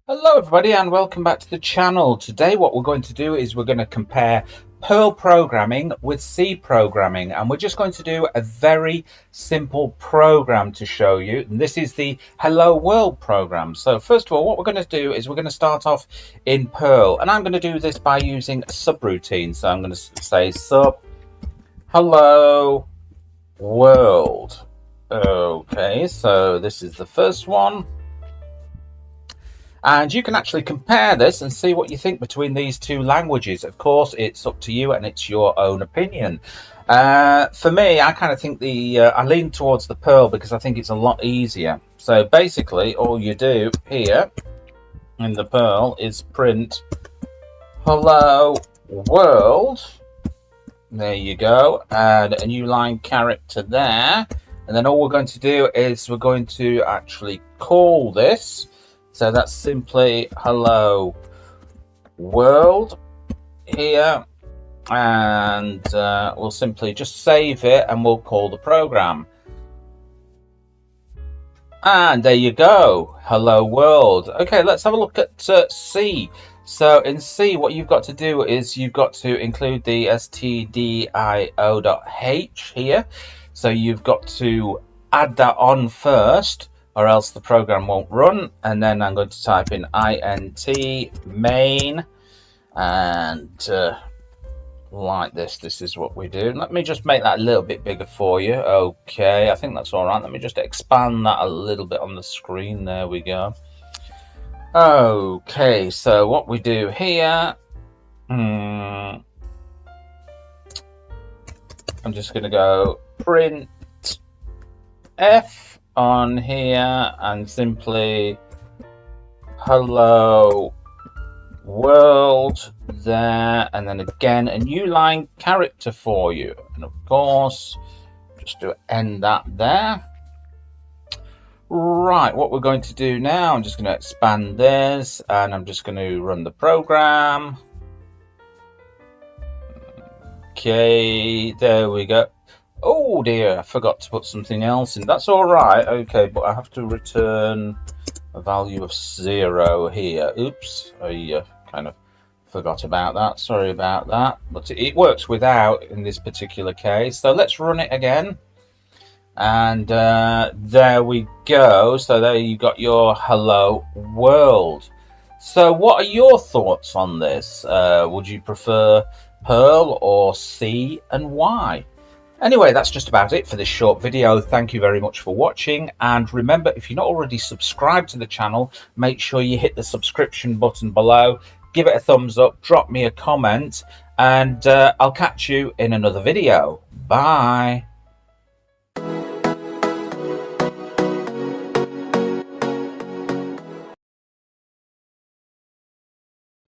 Hello everybody and welcome back to the channel. Today what we're going to do is we're going to compare Perl programming with C programming, and we're just going to do a very simple program to show you. And this is the Hello World program. So first of all, what we're going to do is we're going to start off in Perl, and I'm going to do this by using a subroutine. So I'm going to say sub hello world. Okay, so this is the first one. And you can actually compare this and see what you think between these two languages. Of course, it's up to you and it's your own opinion. For me, I kind of think I lean towards the Perl because I think it's a lot easier. So basically, all you do here in the Perl is print hello world. There you go. Add a new line character there. And then all we're going to do is we're going to actually call this. So that's simply hello world here, and we'll simply just save it and we'll call the program. And there you go, hello world. Okay, let's have a look at C. So in C, what you've got to do is you've got to include the stdio.h here. So you've got to add that on first, or else the program won't run. And then I'm going to type in int main, and like this is what we do. Let me just make that a little bit bigger for you. Okay, I think that's all right. Let me just expand that a little bit on the screen. There we go. Okay, so what we do here, I'm just going to go print f on here and simply hello world there, and then again a new line character for you, and of course just to end that there. Right, what we're going to do now, I'm just going to expand this and I'm just going to run the program. Okay, there we go. Oh dear, I forgot to put something else in. That's all right. Okay, but I have to return a value of 0 here. Oops, I kind of forgot about that. Sorry about that. But it works without in this particular case. So let's run it again. And there we go. So there you got your hello world. So what are your thoughts on this? Would you prefer Perl or C, and why? Anyway, that's just about it for this short video. Thank you very much for watching. And remember, if you're not already subscribed to the channel, make sure you hit the subscription button below. Give it a thumbs up, drop me a comment, and I'll catch you in another video. Bye.